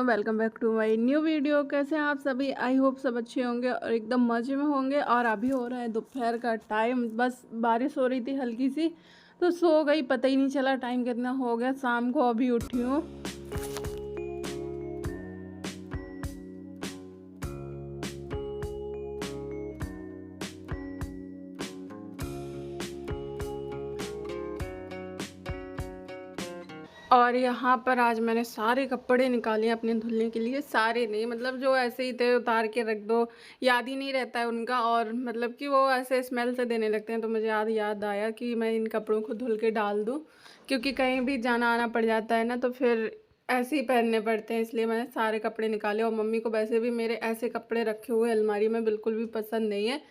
Welcome back to my new video. कैसे हैं आप सभी? आई होप सब अच्छे होंगे और एकदम मज़े में होंगे। और अभी हो रहा है दोपहर का टाइम, बस बारिश हो रही थी हल्की सी तो सो गई, पता ही नहीं चला टाइम कितना हो गया। शाम को अभी उठी हूँ। और यहाँ पर आज मैंने सारे कपड़े निकाले अपने धुलने के लिए। सारे नहीं, मतलब जो ऐसे ही थे उतार के रख दो, याद ही नहीं रहता है उनका। और मतलब कि वो ऐसे स्मेल से देने लगते हैं, तो मुझे याद आया कि मैं इन कपड़ों को धुल के डाल दूँ, क्योंकि कहीं भी जाना आना पड़ जाता है ना, तो फिर ऐसे ही पहनने पड़ते हैं। इसलिए मैंने सारे कपड़े निकाले। और मम्मी को वैसे भी मेरे ऐसे कपड़े रखे हुए अलमारी में बिल्कुल भी पसंद नहीं है।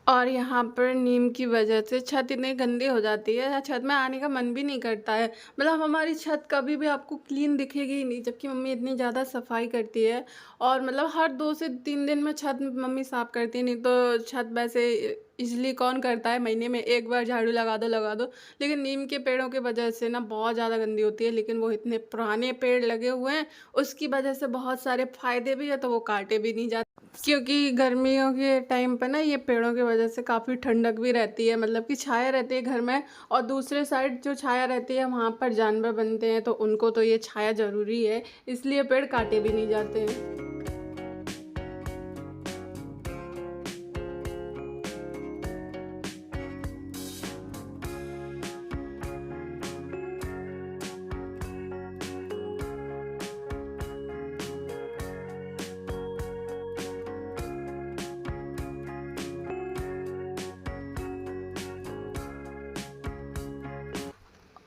और यहाँ पर नीम की वजह से छत इतनी गंदी हो जाती है, छत में आने का मन भी नहीं करता है। मतलब हमारी छत कभी भी आपको क्लीन दिखेगी ही नहीं, जबकि मम्मी इतनी ज़्यादा सफाई करती है। और मतलब हर 2 से 3 दिन में छत मम्मी साफ़ करती है। नहीं तो छत वैसे इजली कौन करता है, महीने में एक बार झाड़ू लगा दो। लेकिन नीम के पेड़ों की वजह से ना बहुत ज़्यादा गंदी होती है। लेकिन वो इतने पुराने पेड़ लगे हुए हैं, उसकी वजह से बहुत सारे फ़ायदे भी है, तो वो काटे भी नहीं जाते। क्योंकि गर्मियों के टाइम पे ना ये पेड़ों की वजह से काफ़ी ठंडक भी रहती है, मतलब कि छाया रहती है घर में। और दूसरे साइड जो छाया रहती है वहाँ पर जानवर बनते हैं, तो उनको तो ये छाया ज़रूरी है, इसलिए पेड़ काटे भी नहीं जाते हैं।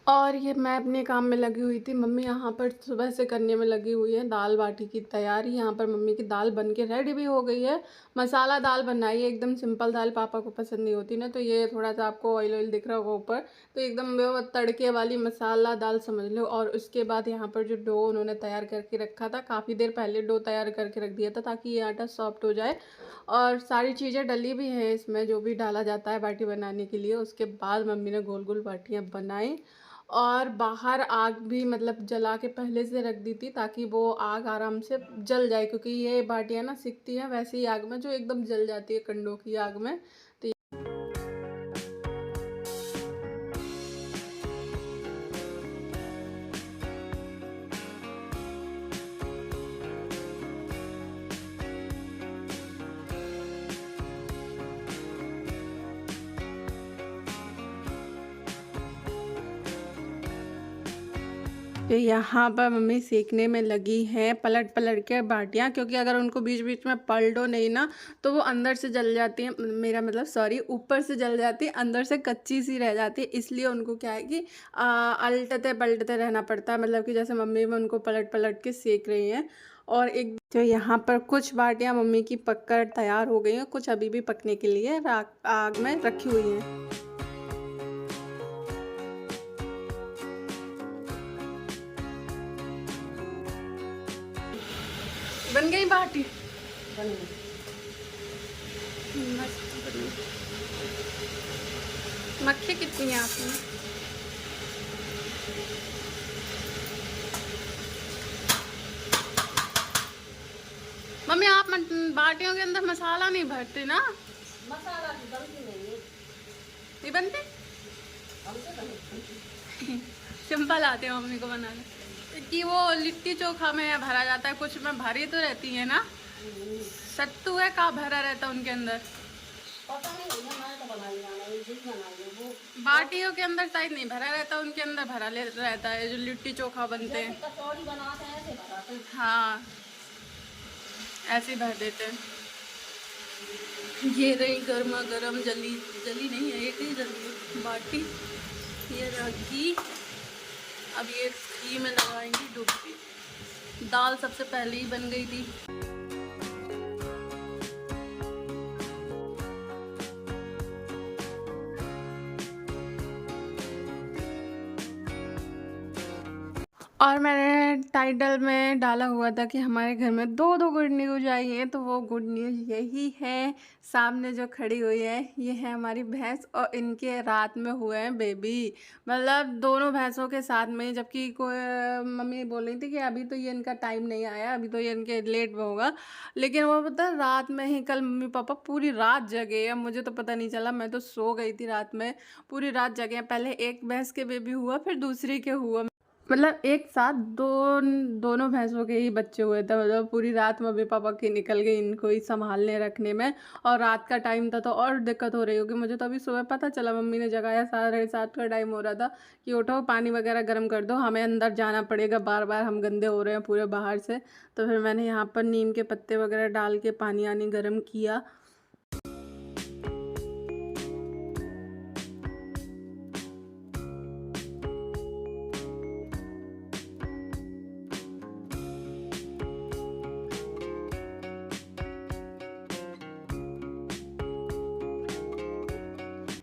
और ये मैं अपने काम में लगी हुई थी, मम्मी यहाँ पर सुबह से करने में लगी हुई है दाल बाटी की तैयारी। यहाँ पर मम्मी की दाल बन के रेडी भी हो गई है। मसाला दाल बनाई है, एकदम सिंपल दाल, पापा को पसंद नहीं होती ना, तो ये थोड़ा सा आपको ऑयल ऑयल दिख रहा होगा ऊपर, तो एकदम वो तड़के वाली मसाला दाल समझ लो। और उसके बाद यहाँ पर जो डो उन्होंने तैयार करके रखा था, काफ़ी देर पहले डो तैयार करके रख दिया था ताकि ये आटा सॉफ्ट हो जाए। और सारी चीज़ें डली भी हैं इसमें, जो भी डाला जाता है बाटी बनाने के लिए। उसके बाद मम्मी ने गोल गोल बाटियाँ बनाई। और बाहर आग भी मतलब जला के पहले से रख दी थी, ताकि वो आग आराम से जल जाए, क्योंकि ये बाटियाँ ना सिकती हैं वैसे ही आग में, जो एकदम जल जाती है कंडों की आग में। तो यहाँ पर मम्मी सेकने में लगी है पलट पलट के बाटियाँ, क्योंकि अगर उनको बीच बीच में पलटो नहीं ना, तो वो अंदर से जल जाती है। मेरा मतलब सॉरी, ऊपर से जल जाती है, अंदर से कच्ची सी रह जाती है। इसलिए उनको क्या है कि अलटते पलटते रहना पड़ता है, मतलब कि जैसे मम्मी में उनको पलट पलट के सेक रही हैं। और एक तो यहाँ पर कुछ बाटियाँ मम्मी की पककर तैयार हो गई हैं, कुछ अभी भी पकने के लिए आग में रखी हुई हैं। बन गई बाटी, बन गई। मस्त बनी। मक्खी कितनी है आपने? मम्मी आप बाटियों के अंदर मसाला नहीं भरते ना? मसाला की बनती नहीं है। नहीं बनते? हमसे बनती। सिंपल आते हैं मम्मी को बनाने। कि वो लिट्टी चोखा में भरा जाता है, कुछ में भरी तो रहती है ना। सत्तू है, का भरा रहता है उनके अंदर? पता नहीं भैया, मैंने तो बनाई जाना ये चीज बनाई है वो। बाटियों के अंदर शायद नहीं भरा रहता, उनके अंदर भरा रहता है जो लिट्टी चोखा बनते हैं। जैसे कचौड़ी बनाते हैं ऐसे बनाते हैं। हाँ, ऐसे ही भर देते हैं। ये रही गर्मा गर्म जली जली नहीं है, एक ही जली बाटी। ये रखी, अब ये घी में लगाएंगी डुबकी। दाल सबसे पहले ही बन गई थी। और मैंने टाइटल में डाला हुआ था कि हमारे घर में दो दो गुड न्यूज़ आई है, तो वो गुड न्यूज़ यही है। सामने जो खड़ी हुई है ये है हमारी भैंस, और इनके रात में हुए हैं बेबी। मतलब दोनों भैंसों के साथ में, जबकि कोई मम्मी बोल रही थी कि अभी तो ये इनका टाइम नहीं आया, अभी तो ये इनके लेट में होगा, लेकिन वो पता है रात में ही कल मम्मी पापा पूरी रात जगे हैं। मुझे तो पता नहीं चला, मैं तो सो गई थी रात में। पूरी रात जगे हैं, पहले एक भैंस के बेबी हुआ, फिर दूसरी के हुआ, मतलब एक साथ दोनों भैंसों के ही बच्चे हुए थे। मतलब पूरी रात मम्मी पापा की निकल गई इनको ही संभालने रखने में, और रात का टाइम था तो और दिक्कत हो रही होगी। मुझे तो अभी सुबह पता चला, मम्मी ने जगाया, 7:30 का टाइम हो रहा था कि उठो पानी वगैरह गर्म कर दो, हमें अंदर जाना पड़ेगा, बार बार हम गंदे हो रहे हैं पूरे बाहर से। तो फिर मैंने यहाँ पर नीम के पत्ते वगैरह डाल के पानी आनी गर्म किया।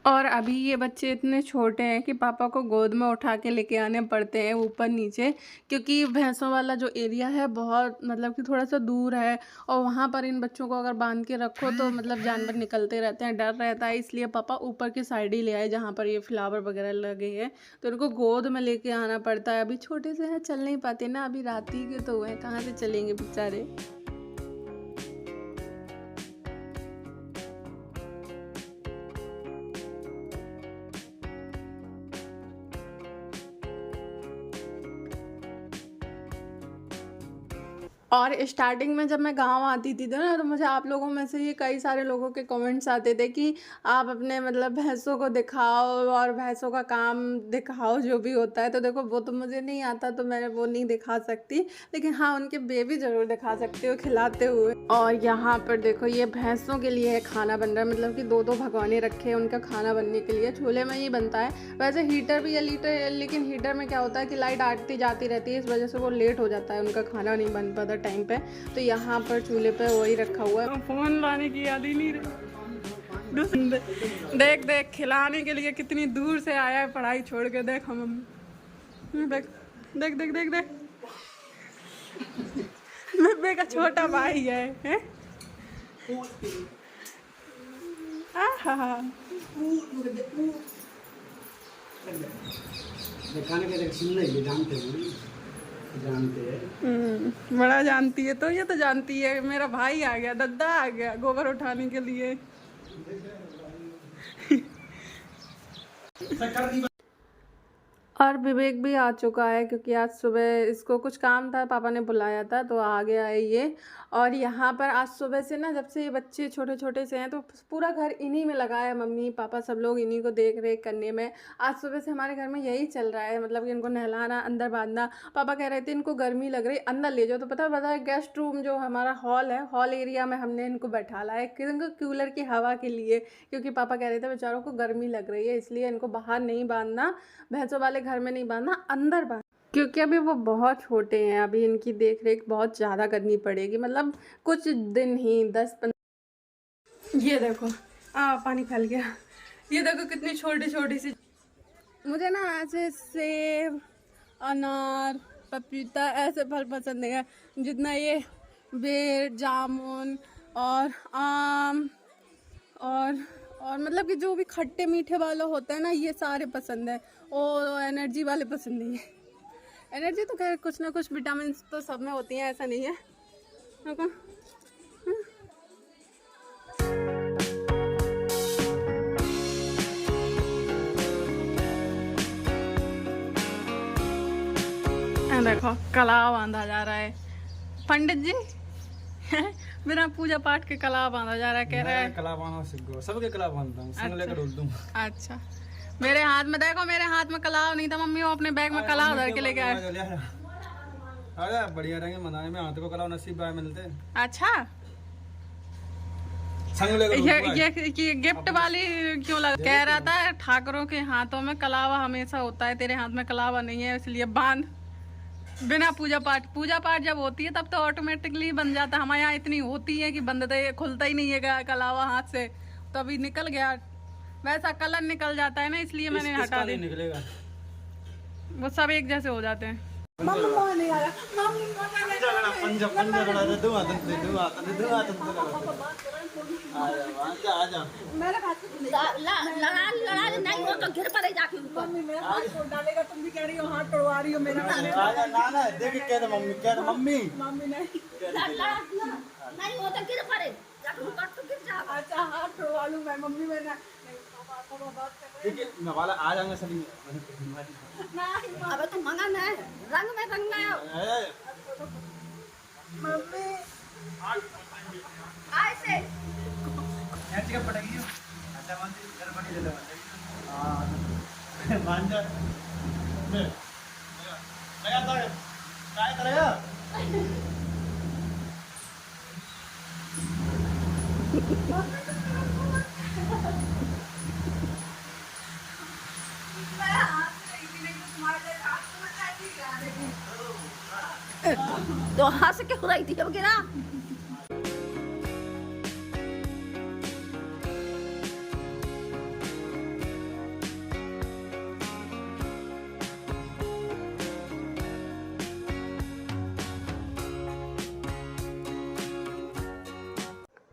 और अभी ये बच्चे इतने छोटे हैं कि पापा को गोद में उठा के लेके आने पड़ते हैं ऊपर नीचे, क्योंकि भैंसों वाला जो एरिया है बहुत मतलब कि थोड़ा सा दूर है, और वहाँ पर इन बच्चों को अगर बांध के रखो तो मतलब जानवर निकलते रहते हैं, डर रहता है। इसलिए पापा ऊपर की साइड ही ले आए जहाँ पर ये फ्लावर वगैरह लगे हैं, तो इनको गोद में लेके आना पड़ता है। अभी छोटे से हैं, चल नहीं पाते ना, अभी रात ही के तो हुए हैं, कहाँ से चलेंगे बेचारे। और स्टार्टिंग में जब मैं गांव आती थी ना, तो मुझे आप लोगों में से ये कई सारे लोगों के कमेंट्स आते थे कि आप अपने मतलब भैंसों को दिखाओ और भैंसों का काम दिखाओ जो भी होता है। तो देखो वो तो मुझे नहीं आता, तो मैं वो नहीं दिखा सकती, लेकिन हाँ उनके बेबी ज़रूर दिखा सकती हूँ खिलाते हुए। और यहाँ पर देखो ये भैंसों के लिए खाना बन रहा है, मतलब कि दो दो भगोने रखे हैं उनका खाना बनने के लिए। चूल्हे में ही बनता है, वैसे हीटर भी है लेकिन हीटर में क्या होता है कि लाइट आती जाती रहती है, इस वजह से वो लेट हो जाता है, उनका खाना नहीं बन पाता टाइम पे। तो यहाँ पर चूल्हे पे वही रखा हुआ है। फोन लाने की याद ही नहीं रही। देख देख खिलाने के लिए कितनी दूर से आया है पढ़ाई छोड़ के। देख हम देख देख देख देख देख मम्मी का छोटा भाई है? बड़ा जानती है, तो ये तो जानती है। मेरा भाई आ गया, दद्दा आ गया गोबर उठाने के लिए। और विवेक भी आ चुका है, क्योंकि आज सुबह इसको कुछ काम था, पापा ने बुलाया था तो आ गया है ये। और यहाँ पर आज सुबह से ना, जब से ये बच्चे छोटे छोटे से हैं तो पूरा घर इन्हीं में लगा है, मम्मी पापा सब लोग इन्हीं को देख रेख करने में। आज सुबह से हमारे घर में यही चल रहा है, मतलब कि इनको नहलाना, अंदर बांधना। पापा कह रहे थे इनको गर्मी लग रही, अंदर ले जाओ, तो पता है गेस्ट रूम जो हमारा हॉल है, हॉल एरिया में हमने इनको बैठाला है कूलर की हवा के लिए, क्योंकि पापा कह रहे थे बेचारों को गर्मी लग रही है, इसलिए इनको बाहर नहीं बांधना, भैंसों वाले घर में नहीं बांधना, अंदर बांध, क्योंकि अभी वो बहुत छोटे हैं, अभी इनकी देख रेख बहुत ज़्यादा करनी पड़ेगी, मतलब कुछ दिन ही 10-15। ये देखो पानी फैल गया। ये देखो कितनी छोटी छोटी सी। मुझे ना ऐसे सेब, अनार, पपीता ऐसे फल पसंद नहीं है, जितना ये बेर, जामुन और आम और मतलब कि जो भी खट्टे मीठे वाला होता है ना, ये सारे पसंद है। और एनर्जी वाले पसंद नहीं है। एनर्जी तो खैर कुछ ना कुछ विटामिन तो सब में होती हैं, ऐसा नहीं है। देखो कला बांधा जा रहा है, पंडित जी बिना पूजा पाठ के कला बांधा जा रहा है। कह रहा है कला बांधना सीख गो, सबके कला बांधता हूँ, संग लेकर डोल दूँ। अच्छा मेरे हाथ में देखो, मेरे हाथ में कलाव नहीं था, मम्मी वो अपने बैग में कलाव धर के लेके आए। अरे बढ़िया रहेंगे मनाने में, हाथ को कलाव नसीब बाय मिलते। अच्छा संग लेकर ये गिफ्ट वाली क्यों लगा? कह रहा था ठाकुरों के हाथों में कलावा हमेशा होता है, तेरे हाथ में कलावा नहीं है, इसलिए बांध बिना पूजा पाठ जब होती है तब तो ऑटोमेटिकली बन जाता है। हमारे यहाँ इतनी होती है कि बंधते खुलता ही नहीं है कलावा हाथ से, तो अभी निकल गया, वैसा कलर निकल जाता है ना, इसलिए मैंने हटा दिया। निकलेगा, वो सब एक जैसे हो जाते हैं। मम्मा नहीं आ रहा, मम्मी पंजा पंजा लड़ा दे, दो हाथ से दो हाथ से दो हाथ से लड़ा आजा मेरे हाथ से लड़ा नहीं हो तो गिर पड़े जाके ऊपर। मम्मी मेरा हाथ तोड़ डालेगा, तुम भी कह रही हो हाथ तोड़वा रही हो मेरा। आजा ना ना देख के दे मम्मी क्या दे मम्मी मम्मी नहीं, नहीं हो तो गिर पड़े जाके ऊपर तो गिर जाएगा। अच्छा हाथ तोड़वा लूं मैं, मम्मी मैं ना पापा बात कर रहे देखिए मैं वाला आ जाऊंगा सभी हैं। नहीं अबे तू मंगा ना रंग में रंग है मम्मी ऐसे ऐसी का पड़ेगी अच्छा मान जी घर बनी ले ले हां मान जा मैं लगा तो काय करेगा तो हंस के हो रही थी अब गिरा।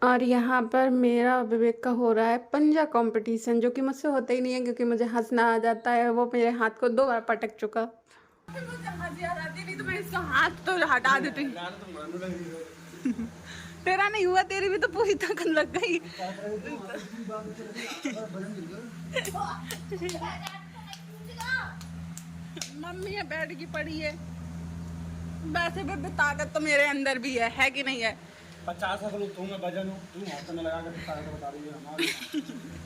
और यहाँ पर मेरा और विवेक का हो रहा है पंजा कंपटीशन, जो कि मुझसे होता ही नहीं है क्योंकि मुझे हंसना आ जाता है। वो मेरे हाथ को 2 बार पटक चुका। मुझे हंसी आ जाती नहीं तो मैं इसका हाथ तो हटा देती। तेरा नहीं हुआ, तेरी भी तो पूरी थकन लग गई। मम्मी है बैठ की पड़ी है, वैसे भी ताकत तो मेरे अंदर भी है कि नहीं है? 50 किलो तू मैं वजन हूं तू हाथ में लगा के ताकत बता रही है हमारी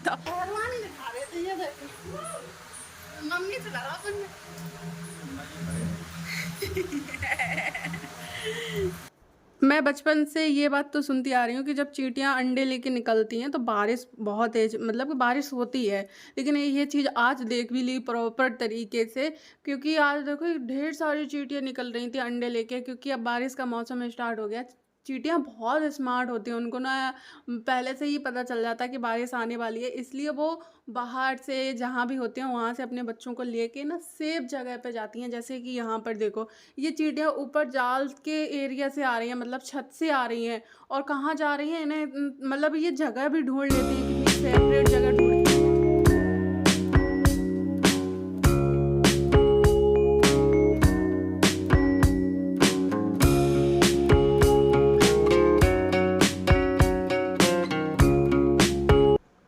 तो पहलवानी दिखा रहे थे ये देखो, मम्मी से लड़ा तुमने। मैं बचपन से ये बात तो सुनती आ रही हूँ कि जब चींटियाँ अंडे लेके निकलती हैं तो बारिश बहुत तेज, मतलब कि बारिश होती है। लेकिन ये चीज़ आज देख भी ली प्रॉपर तरीके से, क्योंकि आज देखो ढेर सारी चींटियाँ निकल रही थी अंडे लेके, क्योंकि अब बारिश का मौसम स्टार्ट हो गया। चींटियाँ बहुत स्मार्ट होती हैं, उनको ना पहले से ही पता चल जाता है कि बारिश आने वाली है, इसलिए वो बाहर से जहाँ भी होते हैं वहाँ से अपने बच्चों को लेके ना सेफ जगह पे जाती हैं। जैसे कि यहाँ पर देखो ये चींटियाँ ऊपर जाल के एरिया से आ रही हैं, मतलब छत से आ रही हैं, और कहाँ जा रही हैं इन्हें मतलब ये जगह भी ढूंढ लेती हैं, कितनी सेपरेट जगह ढूंढती हैं।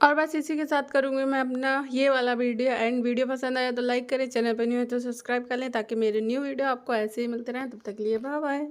और बस इसी के साथ करूँगी मैं अपना ये वाला वीडियो एंड। वीडियो पसंद आया तो लाइक करें, चैनल पर न्यू है तो सब्सक्राइब कर लें ताकि मेरे न्यू वीडियो आपको ऐसे ही मिलते रहें। तब तक के लिए बाय बाय।